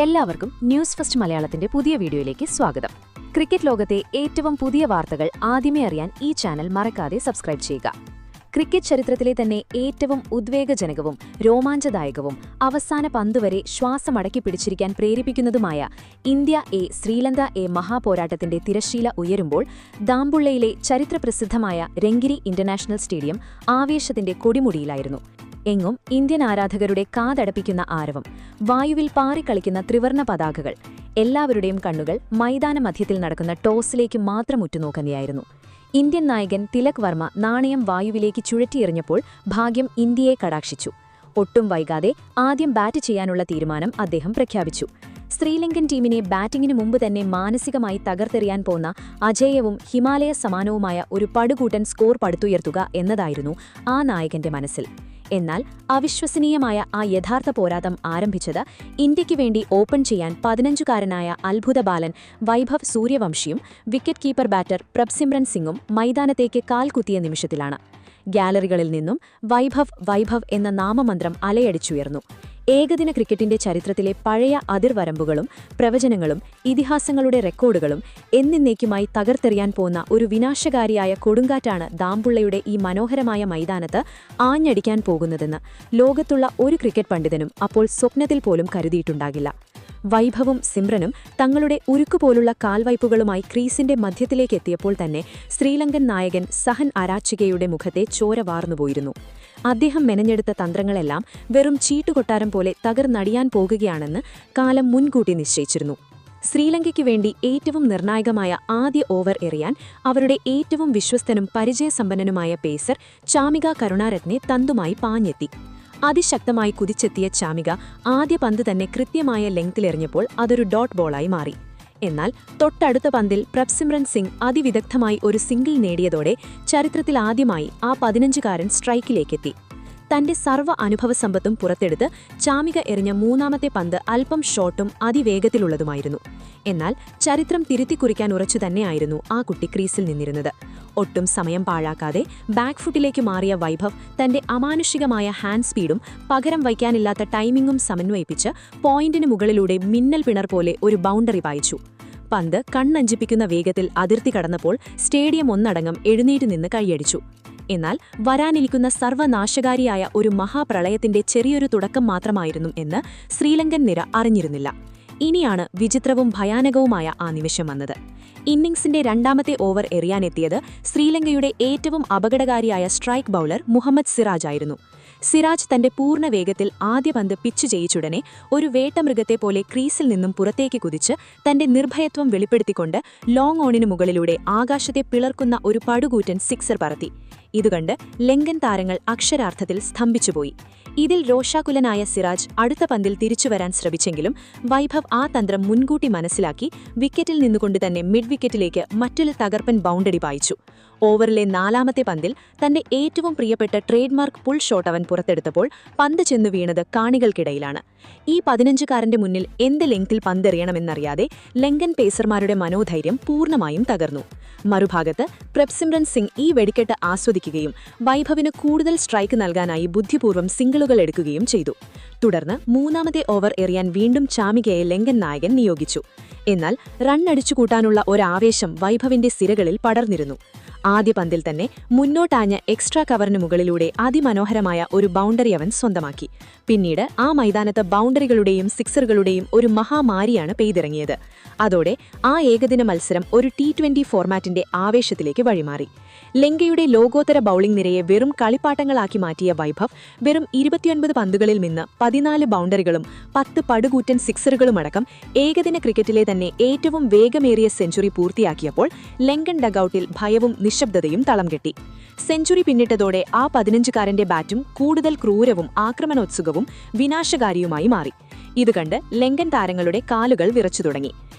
എല്ലാവർക്കും news first മലയാളത്തിന്റെ പുതിയ വീഡിയോയിലേക്ക് സ്വാഗതം. ക്രിക്കറ്റ് ലോകത്തെ ഏറ്റവും പുതിയ വാർത്തകൾ ആദ്യമേ അറിയാൻ ഈ ചാനൽ മറക്കാതെ സബ്സ്ക്രൈബ് ചെയ്യുക. ക്രിക്കറ്റ് ചരിത്രത്തിലെ തന്നെ ഏറ്റവും ഉദ്വേഗജനകവും രോമാഞ്ചദായകവും അവസാന പന്തുവരെ ശ്വാസമടക്കി പിടിച്ചിരിക്കാൻ പ്രേരിപ്പിക്കുന്നതുമായ ഇന്ത്യ എ ശ്രീലങ്ക എ മഹാപോരാട്ടത്തിന്റെ തിരശ്ശീല ഉയരുമ്പോൾ ദാംബുള്ളയിലെ ചരിത്രപ്രസിദ്ധമായ രംഗിരി ഇന്റർനാഷണൽ സ്റ്റേഡിയം ആവേശത്തിന്റെ കൊടിമുടിയിലായിരുന്നു. എങ്ങും ഇന്ത്യൻ ആരാധകരുടെ കാതടപ്പിക്കുന്ന ആരവം, വായുവിൽ പാറിക്കളിക്കുന്ന ത്രിവർണ പതാകകൾ, എല്ലാവരുടെയും കണ്ണുകൾ മൈതാന മധ്യത്തിൽ നടക്കുന്ന ടോസിലേക്ക് മാത്രം ഉറ്റുനോക്കുന്നതായിരുന്നു. ഇന്ത്യൻ നായകൻ തിലക് വർമ്മ നാണയം വായുവിലേക്ക് ചുഴറ്റിയെറിഞ്ഞപ്പോൾ ഭാഗ്യം ഇന്ത്യയെ കടാക്ഷിച്ചു. ഒട്ടും വൈകാതെ ആദ്യം ബാറ്റ് ചെയ്യാനുള്ള തീരുമാനം അദ്ദേഹം പ്രഖ്യാപിച്ചു. ശ്രീലങ്കൻ ടീമിനെ ബാറ്റിംഗിനു മുമ്പ് തന്നെ മാനസികമായി തകർത്തെറിയാൻ പോന്ന അജേയവും ഹിമാലയ സമാനവുമായ ഒരു പടുകൂട്ടൻ സ്കോർ പടുത്തുയർത്തുക എന്നതായിരുന്നു ആ നായകന്റെ മനസ്സിൽ. എന്നാൽ അവിശ്വസനീയമായ ആ യഥാർത്ഥ പോരാട്ടം ആരംഭിച്ചത് ഇന്ത്യയ്ക്ക് വേണ്ടി ഓപ്പൺ ചെയ്യാൻ 15-കാരനായ അത്ഭുത ബാലൻ വൈഭവ് സൂര്യവംശിയും വിക്കറ്റ് കീപ്പർ ബാറ്റർ പ്രഭ്സിമ്രൻ സിംഗും മൈതാനത്തേക്ക് കാൽകുത്തിയ നിമിഷത്തിലാണ്. ഗ്യാലറികളിൽ നിന്നും വൈഭവ് വൈഭവ് എന്ന നാമമന്ത്രം അലയടിച്ചുയർന്നു. ഏകദിന ക്രിക്കറ്റിന്റെ ചരിത്രത്തിലെ പഴയ അതിർവരമ്പുകളും പ്രവചനങ്ങളും ഇതിഹാസങ്ങളുടെ റെക്കോർഡുകളും എന്നേക്കുമായി തകർത്തെറിയാൻ പോന്ന ഒരു വിനാശകാരിയായ കൊടുങ്കാറ്റാണ് ദാംബുള്ളയുടെ ഈ മനോഹരമായ മൈതാനത്ത് ആഞ്ഞടിക്കാൻ പോകുന്നതെന്ന് ലോകത്തുള്ള ഒരു ക്രിക്കറ്റ് പണ്ഡിതനും അപ്പോൾ സ്വപ്നത്തിൽ പോലും കരുതിയിട്ടുണ്ടാകില്ല. വൈഭവും സിമ്രനും തങ്ങളുടെ ഉരുക്കുപോലുള്ള കാൽവയ്പുകളുമായി ക്രീസിന്റെ മധ്യത്തിലേക്കെത്തിയപ്പോൾ തന്നെ ശ്രീലങ്കൻ നായകൻ സഹൻ അരാച്ചികയുടെ മുഖത്തെ ചോര വാർന്നുപോയിരുന്നു. അദ്ദേഹം മെനഞ്ഞെടുത്ത തന്ത്രങ്ങളെല്ലാം വെറും ചീട്ടുകൊട്ടാരം പോലെ തകർന്നടിയാൻ പോകുകയാണെന്ന് കാലം മുൻകൂട്ടി നിശ്ചയിച്ചിരുന്നു. ശ്രീലങ്കയ്ക്ക് വേണ്ടി ഏറ്റവും നിർണായകമായ ആദ്യ ഓവർ എറിയാൻ അവരുടെ ഏറ്റവും വിശ്വസ്തനും പരിചയസമ്പന്നനുമായ പേസർ ചാമിക കരുണാരത്നെ തന്തുമായി പാഞ്ഞെത്തി. അതിശക്തമായി കുതിച്ചെത്തിയ ചാമിക ആദ്യ പന്ത് തന്നെ കൃത്യമായ ലെങ്തിലെറിഞ്ഞപ്പോൾ അതൊരു ഡോട്ട് ബോളായി മാറി. എന്നാൽ തൊട്ടടുത്ത പന്തിൽ പ്രഭ്സിമ്രൻ സിംഗ് അതിവിദഗ്ധമായി ഒരു സിംഗിൾ നേടിയതോടെ ചരിത്രത്തിലാദ്യമായി ആ 15-കാരൻ സ്ട്രൈക്കിലേക്കെത്തി. തന്റെ സർവ്വ അനുഭവസമ്പത്തും പുറത്തെടുത്ത് ചാമിക എറിഞ്ഞ മൂന്നാമത്തെ പന്ത് അല്പം ഷോട്ടും അതിവേഗത്തിലുള്ളതുമായിരുന്നു. എന്നാൽ ചരിത്രം തിരുത്തിക്കുറിക്കാൻ ഉറച്ചു തന്നെയായിരുന്നു ആ കുട്ടി ക്രീസിൽ നിന്നിരുന്നത്. ഒട്ടും സമയം പാഴാക്കാതെ ബാക്ക്ഫുട്ടിലേക്ക് മാറിയ വൈഭവ് തന്റെ അമാനുഷികമായ ഹാൻഡ് സ്പീഡും പകരം വയ്ക്കാനില്ലാത്ത ടൈമിംഗും സമന്വയിപ്പിച്ച് പോയിന്റിന് മുകളിലൂടെ മിന്നൽ പിണർ പോലെ ഒരു ബൗണ്ടറി പായിച്ചു. പന്ത് കണ്ണഞ്ചിപ്പിക്കുന്ന വേഗത്തിൽ അതിർത്തി കടന്നപ്പോൾ സ്റ്റേഡിയം ഒന്നടങ്കം എഴുന്നേറ്റ് നിന്ന് കൈയടിച്ചു. എന്നാൽ വരാനിരിക്കുന്ന സർവ്വനാശകാരിയായ ഒരു മഹാപ്രളയത്തിന്റെ ചെറിയൊരു തുടക്കം മാത്രമായിരുന്നു എന്ന് ശ്രീലങ്കൻ നിര അറിഞ്ഞിരുന്നില്ല. ഇനിയാണ് വിചിത്രവും ഭയാനകവുമായ ആ നിമിഷം വന്നത്. ഇന്നിംഗ്സിന്റെ രണ്ടാമത്തെ ഓവർ എറിയാനെത്തിയത് ശ്രീലങ്കയുടെ ഏറ്റവും അപകടകാരിയായ സ്ട്രൈക്ക് ബൌളർ മുഹമ്മദ് സിറാജ് ആയിരുന്നു. സിറാജ് തന്റെ പൂർണ്ണ വേഗത്തിൽ ആദ്യ പന്ത് പിച്ച് ചെയ്യിച്ചുടനെ ഒരു വേട്ടമൃഗത്തെ പോലെ ക്രീസിൽ നിന്നും പുറത്തേക്ക് കുതിച്ച് തന്റെ നിർഭയത്വം വെളിപ്പെടുത്തിക്കൊണ്ട് ലോങ് ഓണിനു മുകളിലൂടെ ആകാശത്തെ പിളർക്കുന്ന ഒരു പടുകൂറ്റൻ സിക്സർ പറത്തി. ഇതുകണ്ട് ലങ്കൻ താരങ്ങൾ അക്ഷരാർത്ഥത്തിൽ സ്തംഭിച്ചുപോയി. ഇതിൽ രോഷാകുലനായ സിറാജ് അടുത്ത പന്തിൽ തിരിച്ചുവരാൻ ശ്രമിച്ചെങ്കിലും വൈഭവ് ആ തന്ത്രം മുൻകൂട്ടി മനസ്സിലാക്കി വിക്കറ്റിൽ നിന്നുകൊണ്ട് തന്നെ മിഡ് വിക്കറ്റിലേക്ക് മറ്റൊരു തകർപ്പൻ ബൗണ്ടറി പായിച്ചു. ഓവറിലെ 4-ാമത്തെ പന്തിൽ തന്റെ ഏറ്റവും പ്രിയപ്പെട്ട ട്രേഡ്മാർക്ക് പുൾ ഷോട്ട് അവൻ പുറത്തെടുത്തപ്പോൾ പന്ത് ചെന്നു വീണത് കാണികൾക്കിടയിലാണ്. ഈ 15-കാരന്റെ മുന്നിൽ എന്ത് ലെങ്തിൽ പന്തെറിയണമെന്നറിയാതെ ലങ്കൻ പേസർമാരുടെ മനോധൈര്യം പൂർണ്ണമായും തകർന്നു. മറുഭാഗത്ത് പ്രഭ്സിമ്രൻ സിംഗ് ഈ വെടിക്കെട്ട് ആസ്വദിക്കുകയും വൈഭവിന് കൂടുതൽ സ്ട്രൈക്ക് നൽകാനായി ബുദ്ധിപൂർവ്വം സിംഗിളുകൾ എടുക്കുകയും ചെയ്തു. തുടർന്ന് 3-ാമത്തെ ഓവർ എറിയാൻ വീണ്ടും ചാമികയെ ലങ്കൻ നായകൻ നിയോഗിച്ചു. എന്നാൽ റണ്ണടിച്ചുകൂട്ടാനുള്ള ഒരാവേശം വൈഭവിന്റെ സിരകളിൽ പടർന്നിരുന്നു. ആദ്യ പന്തിൽ തന്നെ മുന്നോട്ടാഞ്ഞ എക്സ്ട്രാ കവറിന് മുകളിലൂടെ അതിമനോഹരമായ ഒരു ബൗണ്ടറി അവൻ സ്വന്തമാക്കി. പിന്നീട് ആ മൈതാനത്ത് ബൗണ്ടറികളുടെയും സിക്സറുകളുടെയും ഒരു മഹാമാരിയാണ് പെയ്തിറങ്ങിയത്. അതോടെ ആ ഏകദിന മത്സരം ഒരു T20 ഫോർമാറ്റിന്റെ ആവേശത്തിലേക്ക് വഴിമാറി. ലങ്കയുടെ ലോകോത്തര ബൌളിംഗ് നിരയെ വെറും കളിപ്പാട്ടങ്ങളാക്കി മാറ്റിയ വൈഭവ് വെറും 29 പന്തുകളിൽ നിന്ന് 14 ബൗണ്ടറികളും 10 പടുകൂറ്റൻ സിക്സറുകളുമടക്കം ഏകദിന ക്രിക്കറ്റിലെ തന്നെ ഏറ്റവും വേഗമേറിയ സെഞ്ചുറി പൂർത്തിയാക്കിയപ്പോൾ ലങ്കൻ ഡഗൌട്ടിൽ ഭയവും നിശബ്ദതയും തളം കെട്ടി. സെഞ്ചുറി പിന്നിട്ടതോടെ ആ 15-കാരന്റെ ബാറ്റും കൂടുതൽ ക്രൂരവും ആക്രമണോത്സുകവും വിനാശകാരിയുമായി മാറി. ഇതുകണ്ട് ലങ്കൻ താരങ്ങളുടെ കാലുകൾ വിറച്ചു തുടങ്ങി.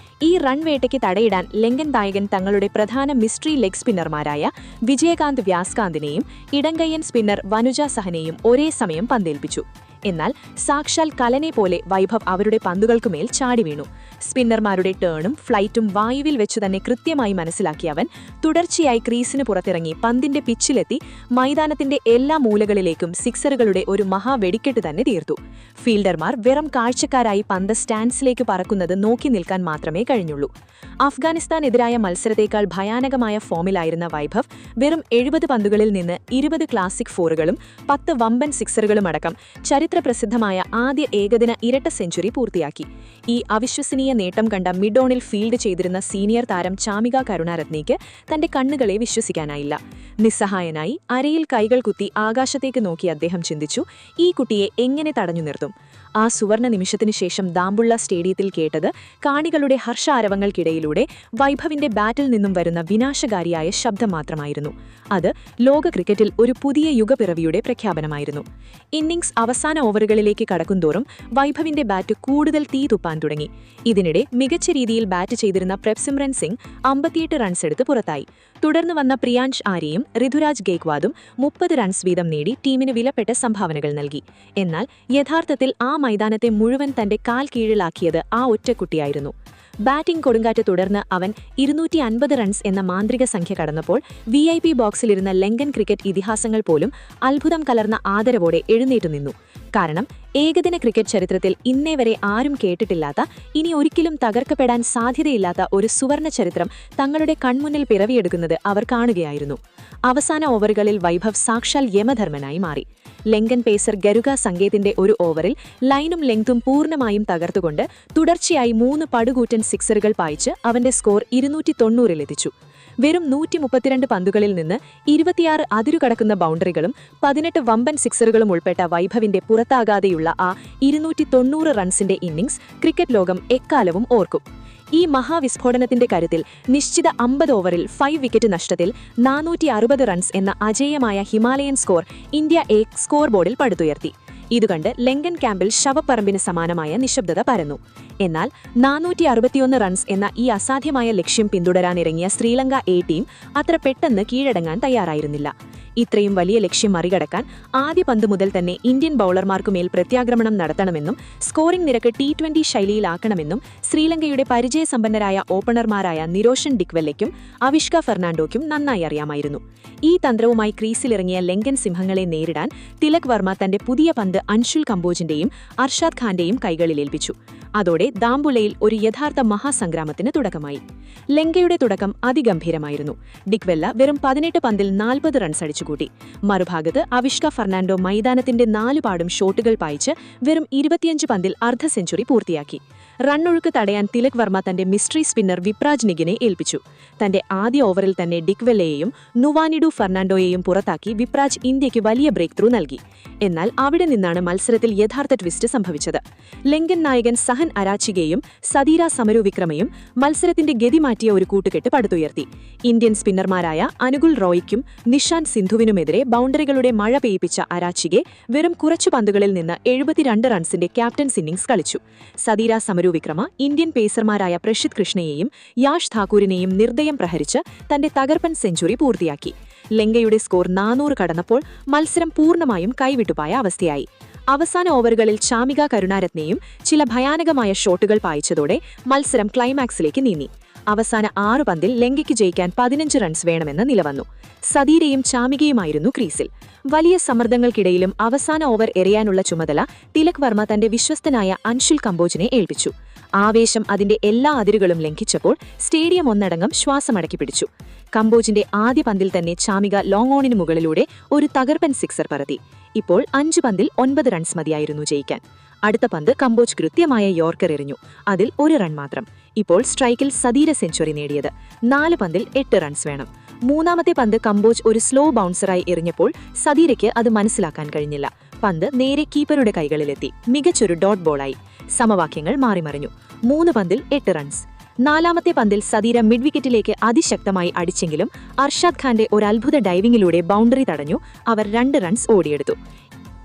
ഈ റൺ വേട്ടയ്ക്ക് തടയിടാൻ ലങ്കൻ നായകൻ തങ്ങളുടെ പ്രധാന മിസ്റ്ററി ലെഗ് സ്പിന്നർമാരായ വിജയകാന്ത് വ്യാസ്കാന്തിനെയും ഇടങ്കയ്യൻ സ്പിന്നർ വനുജ സഹനെയും ഒരേ സമയം പന്തേൽപ്പിച്ചു. എന്നാൽ സാക്ഷാൽ കലനെ പോലെ വൈഭവ് അവരുടെ പന്തുകൾക്കുമേൽ ചാടി വീണു. സ്പിന്നർമാരുടെ ടേണും ഫ്ലൈറ്റും വായുവിൽ വെച്ചു തന്നെ കൃത്യമായി മനസ്സിലാക്കിയ അവൻ തുടർച്ചയായി ക്രീസിന് പുറത്തിറങ്ങി പന്തിന്റെ പിച്ചിലെത്തി മൈതാനത്തിന്റെ എല്ലാ മൂലകളിലേക്കും സിക്സറുകളുടെ ഒരു മഹാവെടിക്കെട്ട് തന്നെ തീർത്തു. ഫീൽഡർമാർ വെറും കാഴ്ചക്കാരായി പന്ത് സ്റ്റാൻഡ്സിലേക്ക് പറക്കുന്നത് നോക്കി നിൽക്കാൻ മാത്രമേ കഴിഞ്ഞുള്ളൂ. അഫ്ഗാനിസ്ഥാനെതിരായ മത്സരത്തേക്കാൾ ഭയാനകമായ ഫോമിലായിരുന്ന വൈഭവ് വെറും 70 പന്തുകളിൽ നിന്ന് 20 ക്ലാസിക് ഫോറുകളും 10 വമ്പൻ സിക്സറുകളും അടക്കം ചരിത്രപ്രസിദ്ധമായ ആദ്യ ഏകദിന ഇരട്ട സെഞ്ചുറി പൂർത്തിയാക്കി. ഈ അവിശ്വസനീയ നേട്ടം കണ്ട മിഡോണിൽ ഫീൽഡ് ചെയ്തിരുന്ന സീനിയർ താരം ചാമിക കരുണാരത്നയ്ക്ക് തന്റെ കണ്ണുകളെ വിശ്വസിക്കാനായില്ല. നിസ്സഹായനായി അരയിൽ കൈകൾ കുത്തി ആകാശത്തേക്ക് നോക്കി അദ്ദേഹം ചിന്തിച്ചു, ഈ കുട്ടിയെ എങ്ങനെ തടഞ്ഞു നിർത്തും? ആ സുവർണ നിമിഷത്തിനു ശേഷം ദാംബുള്ള സ്റ്റേഡിയത്തിൽ കേട്ടത് കാണികളുടെ ഹർഷാരവങ്ങൾക്കിടയിലൂടെ വൈഭവിന്റെ ബാറ്റിൽ നിന്നും വരുന്ന വിനാശകാരിയായ ശബ്ദം മാത്രമായിരുന്നു. അത് ലോക ക്രിക്കറ്റിൽ ഒരു പുതിയ യുഗപിറവിയുടെ പ്രഖ്യാപനമായിരുന്നു. ഇന്നിംഗ്സ് അവസാന ഓവറുകളിലേക്ക് കടക്കുന്തോറും വൈഭവിന്റെ ബാറ്റ് കൂടുതൽ തീ തുപ്പാൻ തുടങ്ങി. ഇതിനിടെ മികച്ച രീതിയിൽ ബാറ്റ് ചെയ്തിരുന്ന പ്രഭ്സിമ്രൻ സിംഗ് 58 റൺസ് എടുത്ത് പുറത്തായി. തുടർന്ന് വന്ന പ്രിയാൻഷ് ആര്യയും ഋതുരാജ് ഗേക്വാദും 30 റൺസ് വീതം നേടി ടീമിന് വിലപ്പെട്ട സംഭാവനകൾ നൽകി. എന്നാൽ യഥാർത്ഥത്തിൽ ആ മൈതാനത്തെ മുഴുവൻ തന്റെ കാൽ കീഴിലാക്കിയത് ആ ഒറ്റക്കുട്ടിയായിരുന്നു. ബാറ്റിംഗ് കൊടുങ്കാറ്റ് തുടർന്ന് അവൻ 250 റൺസ് എന്ന മാന്ത്രിക സംഖ്യ കടന്നപ്പോൾ VIP ബോക്സിലിരുന്ന ലങ്കൻ ക്രിക്കറ്റ് ഇതിഹാസങ്ങൾ പോലും അത്ഭുതം കലർന്ന ആദരവോടെ എഴുന്നേറ്റു നിന്നു. കാരണം ഏകദിന ക്രിക്കറ്റ് ചരിത്രത്തിൽ ഇന്നേ വരെ ആരും കേട്ടിട്ടില്ലാത്ത, ഇനി ഒരിക്കലും തകർക്കപ്പെടാൻ സാധ്യതയില്ലാത്ത ഒരു സുവർണ ചരിത്രം തങ്ങളുടെ കൺമുന്നിൽ പിറവിയെടുക്കുന്നത് അവർ കാണുകയായിരുന്നു. അവസാന ഓവറുകളിൽ വൈഭവ് സാക്ഷാൽ യമധർമ്മനായി മാറി. ലങ്കൻ പേസർ ഗരുക സങ്കേതിന്റെ ഒരു ഓവറിൽ ലൈനും ലെങ്തും പൂർണ്ണമായും തകർത്തുകൊണ്ട് തുടർച്ചയായി 3 പടുകൂറ്റൻ സിക്സറുകൾ പായിച്ച് അവന്റെ സ്കോർ 290-ലെത്തിച്ചു. വെറും 132 പന്തുകളിൽ നിന്ന് 26 അതിരുകടക്കുന്ന ബൗണ്ടറികളും 18 വമ്പൻ സിക്സറുകളും ഉൾപ്പെട്ട വൈഭവിന്റെ പുറത്താകാതെയുള്ള ആ 290 റൺസിന്റെ ഇന്നിംഗ്സ് ക്രിക്കറ്റ് ലോകം എക്കാലവും ഓർക്കും. ഈ മഹാവിസ്ഫോടനത്തിന്റെ കരുത്തിൽ നിശ്ചിത 50 ഓവറിൽ 5 വിക്കറ്റ് നഷ്ടത്തിൽ 460 റൺസ് എന്ന അജേയമായ ഹിമാലയൻ സ്കോർ ഇന്ത്യ സ്കോർ ബോർഡിൽ പടുത്തുയർത്തി. ഇതുകണ്ട് ലങ്കൻ ക്യാമ്പിൽ ശവപ്പറമ്പിന് സമാനമായ നിശബ്ദത പരന്നു. എന്നാൽ 461 റൺസ് എന്ന ഈ അസാധ്യമായ ലക്ഷ്യം പിന്തുടരാനിറങ്ങിയ ശ്രീലങ്ക ടീം അത്ര പെട്ടെന്ന് കീഴടങ്ങാൻ തയ്യാറായിരുന്നില്ല. ഇത്രയും വലിയ ലക്ഷ്യം മറികടക്കാൻ ആദ്യ പന്ത് മുതൽ തന്നെ ഇന്ത്യൻ ബൌളർമാർക്കുമേൽ പ്രത്യാക്രമണം നടത്തണമെന്നും സ്കോറിംഗ് നിരക്ക് T20 ശൈലിയിലാക്കണമെന്നും ശ്രീലങ്കയുടെ പരിചയസമ്പന്നരായ ഓപ്പണർമാരായ നിരോഷൻ ഡിക്വെല്ലയ്ക്കും അവിഷ്ക ഫെർണാണ്ടോയ്ക്കും നന്നായി അറിയാമായിരുന്നു. ഈ തന്ത്രവുമായി ക്രീസിലിറങ്ങിയ ലങ്കൻ സിംഹങ്ങളെ നേരിടാൻ തിലക് വർമ്മ തന്റെ പുതിയ പന്ത് അൻഷുൽ കമ്പോജിന്റെയും അർഷാദ് ഖാന്റെയും കൈകളിലേൽപ്പിച്ചു. അതോടെ ദാംബുള്ളയിൽ ഒരു യഥാർത്ഥ മഹാസംഗ്രാമത്തിന് തുടക്കമായി. ലങ്കയുടെ തുടക്കം അതിഗംഭീരമായിരുന്നു. ഡിക്വെല്ല വെറും 18 പന്തിൽ 40 റൺസ് അടിച്ചുകൂട്ടി. മറുഭാഗത്ത് അവിഷ്ക ഫെർണാണ്ടോ മൈതാനത്തിന്റെ 4 പാടും ഷോട്ടുകൾ പായിച്ച് വെറും 25 പന്തിൽ അർദ്ധ സെഞ്ചുറി പൂർത്തിയാക്കി. റണ്ണൊഴുക്ക് തടയാൻ തിലക് വർമ്മ തന്റെ മിസ്റ്ററി സ്പിന്നർ വിപ്രാജ് നിഗിനെ ഏൽപ്പിച്ചു. തന്റെ ആദ്യ ഓവറിൽ തന്നെ ഡിക്വെല്ലയെയും നുവാനിഡു ഫെർണാണ്ടോയെയും പുറത്താക്കി വിപ്രാജ് ഇന്ത്യയ്ക്ക് വലിയ ബ്രേക്ക് ത്രൂ നൽകി. എന്നാൽ അവിടെ നിന്നാണ് മത്സരത്തിൽ യഥാർത്ഥ ട്വിസ്റ്റ് സംഭവിച്ചത്. ലങ്കൻ നായകൻ സഹൻ അരാച്ചിഗയും സദീര സമരുവിക്രമയും മത്സരത്തിന്റെ ഗതി മാറ്റിയ ഒരു കൂട്ടുകെട്ട് പടുത്തുയർത്തി. ഇന്ത്യൻ സ്പിന്നർമാരായ അനുകുൽ റോയ്ക്കും നിഷാന്ത് സിന്ധുവിനുമെതിരെ ബൗണ്ടറികളുടെ മഴ പെയ്യിപ്പിച്ച അരാച്ചിഗെ വെറും കുറച്ചു പന്തുകളിൽ നിന്ന് 72 റൺസിന്റെ ക്യാപ്റ്റൻസ് ഇന്നിംഗ്സ് കളിച്ചു. സദീര സമരുവിക്രമ ഇന്ത്യൻ പേസർമാരായ പ്രഷിത് കൃഷ്ണയെയും യാഷ് ഠാക്കൂരിനെയും നിർദ്ദയം പ്രഹരിച്ച് തന്റെ തകർപ്പൻ സെഞ്ചുറി പൂർത്തിയാക്കി. ലങ്കയുടെ സ്കോർ 400 കടന്നപ്പോൾ മത്സരം പൂർണ്ണമായും കൈവിട്ടുപോയ അവസ്ഥയായി. അവസാന ഓവറുകളിൽ ചാമിക കരുണാരത്നെയും ചില ഭയാനകമായ ഷോട്ടുകൾ പായിച്ചതോടെ മത്സരം ക്ലൈമാക്സിലേക്ക് നീങ്ങി. അവസാന 6 പന്തിൽ ലങ്കയ്ക്ക് ജയിക്കാൻ 15 റൺസ് വേണമെന്ന് നിലവന്നു. സദീരയും ചാമികയുമായിരുന്നു ക്രീസിൽ. വലിയ സമ്മർദ്ദങ്ങൾക്കിടയിലും അവസാന ഓവർ എറിയാനുള്ള ചുമതല തിലക് വർമ്മ തന്റെ വിശ്വസ്തനായ അൻഷുൽ കമ്പോജിനെ ഏൽപ്പിച്ചു. ആവേശം അതിന്റെ എല്ലാ അതിരുകളും ലംഘിച്ചപ്പോൾ സ്റ്റേഡിയം ഒന്നടങ്കം ശ്വാസമടക്കി പിടിച്ചു. കമ്പോജിന്റെ ആദ്യ പന്തിൽ തന്നെ ചാമിക ലോങ് ഓണിന് മുകളിലൂടെ ഒരു തകർപ്പൻ സിക്സർ പറത്തി. ഇപ്പോൾ 5 പന്തിൽ 9 റൺസ് മതിയായിരുന്നു ജയിക്കാൻ. അടുത്ത പന്ത് കമ്പോജ് കൃത്യമായ യോർക്കർ എറിഞ്ഞു. അതിൽ 1 റൺ മാത്രം. ഇപ്പോൾ സ്ട്രൈക്കിൽ സദീര സെഞ്ചുറി നേടിയത്. 4 പന്തിൽ 8 റൺസ് വേണം. മൂന്നാമത്തെ പന്ത് കമ്പോജ് ഒരു സ്ലോ ബൗൺസറായി എറിഞ്ഞപ്പോൾ സദീരയ്ക്ക് അത് മനസ്സിലാക്കാൻ കഴിഞ്ഞില്ല. പന്ത് നേരെ കീപ്പറുടെ കൈകളിലെത്തി. മികച്ചൊരു ഡോട്ട് ബോളായി. സമവാക്യങ്ങൾ മാറിമറിഞ്ഞു. 3 പന്തിൽ 8 റൺസ്. 4ാമത്തെ പന്തിൽ സദീര മിഡ് വിക്കറ്റിലേക്ക് അതിശക്തമായി അടിച്ചെങ്കിലും അർഷാദ് ഖാന്റെ ഒരു അത്ഭുത ഡൈവിംഗിലൂടെ ബൗണ്ടറി തടഞ്ഞു. അവർ 2 റൺസ് ഓടിയെടുത്തു.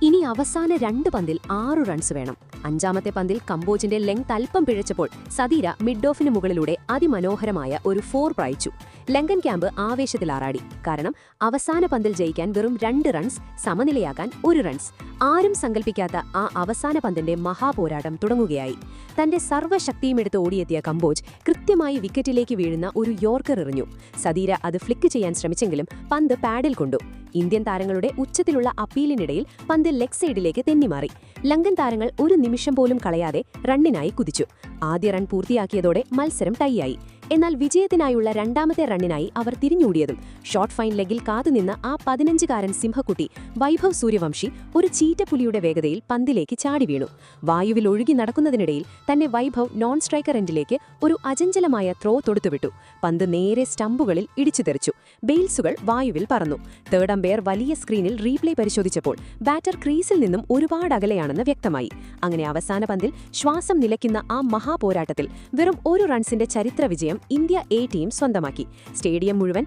ഇനി അവസാന 2 പന്തിൽ 6 റൺസ് വേണം. 5ാമത്തെ പന്തിൽ കംബോജിന്റെ ലെങ്ത് അല്പം പിഴച്ചപ്പോൾ സദീര മിഡ് ഓഫിന് മുകളിലൂടെ അതിമനോഹരമായ ഒരു 4 പ്രായിച്ചു. ലങ്കൻ ക്യാമ്പ് ആവേശത്തിലാറാടി. കാരണം അവസാന പന്തിൽ ജയിക്കാൻ വെറും 2 റൺസ്, സമനിലയാക്കാൻ 1 റൺസ്. ആരും സങ്കല്പിക്കാത്ത ആ അവസാന പന്തിന്റെ മഹാപോരാട്ടം തുടങ്ങുകയായി. തന്റെ സർവ്വശക്തിയുമെടുത്ത് ഓടിയെത്തിയ കംബോജ് കൃത്യമായി വിക്കറ്റിലേക്ക് വീഴുന്ന ഒരു യോർക്കർ എറിഞ്ഞു. സദീര അത് ഫ്ലിക്ക് ചെയ്യാൻ ശ്രമിച്ചെങ്കിലും പന്ത് പാഡിൽ കൊണ്ടു. ഇന്ത്യൻ താരങ്ങളുടെ ഉച്ചത്തിലുള്ള അപ്പീലിനിടയിൽ പന്ത് ലെഗ് സൈഡിലേക്ക് തെന്നിമാറി. ലങ്കൻ താരങ്ങൾ ഒരു നിമിഷം പോലും കളയാതെ റണ്ണിനായി കുതിച്ചു. ആദ്യ റൺ പൂർത്തിയാക്കിയതോടെ മത്സരം ടൈയായി. എന്നാൽ വിജയത്തിനായുള്ള 2ാമത്തെ റണ്ണിനായി അവർ തിരിഞ്ഞൂടിയതും ഷോർട്ട് ഫൈൻ ലെഗിൽ കാത്തുനിന്ന ആ 15-കാരൻ സിംഹക്കുട്ടി വൈഭവ് സൂര്യവംശി ഒരു ചീറ്റപ്പുലിയുടെ വേഗതയിൽ പന്തിലേക്ക് ചാടി വീണു. വായുവിൽ ഒഴുകി നടക്കുന്നതിനിടയിൽ തന്നെ വൈഭവ് നോൺ സ്ട്രൈക്കർ എൻഡിലേക്ക് ഒരു അചഞ്ചലമായ ത്രോ തൊടുത്തുവിട്ടു. പന്ത് നേരെ സ്റ്റമ്പുകളിൽ ഇടിച്ചു തെറിച്ചു. ബെയിൽസുകൾ വായുവിൽ പറന്നു. തേർഡ് അമ്പയർ വലിയ സ്ക്രീനിൽ റീപ്ലേ പരിശോധിച്ചപ്പോൾ ബാറ്റർ ക്രീസിൽ നിന്നും ഒരുപാട് അകലെയാണെന്ന് വ്യക്തമായി. അങ്ങനെ അവസാന പന്തിൽ ശ്വാസം നിലയ്ക്കുന്ന ആ മഹാപോരാട്ടത്തിൽ വെറും 1 റൺസിന്റെ ചരിത്ര വിജയം ഇന്ത്യ എ ടീം സ്വന്തമാക്കി. സ്റ്റേഡിയം മുഴുവൻ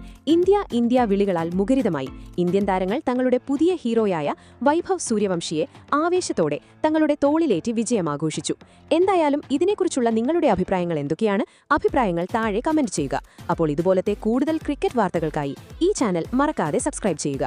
ഇന്ത്യ വിളികളാൽ മുഖരിതമായി. ഇന്ത്യൻ താരങ്ങൾ തങ്ങളുടെ പുതിയ ഹീറോയായ വൈഭവ് സൂര്യവംശിയെ ആവേശത്തോടെ തങ്ങളുടെ തോളിലേറ്റി വിജയമാഘോഷിച്ചു. എന്തായാലും ഇതിനെക്കുറിച്ചുള്ള നിങ്ങളുടെ അഭിപ്രായങ്ങൾ എന്തൊക്കെയാണ്? അഭിപ്രായങ്ങൾ താഴെ കമന്റ് ചെയ്യുക. അപ്പോൾ ഇതുപോലത്തെ കൂടുതൽ ക്രിക്കറ്റ് വാർത്തകൾക്കായി ഈ ചാനൽ മറക്കാതെ സബ്സ്ക്രൈബ് ചെയ്യുക.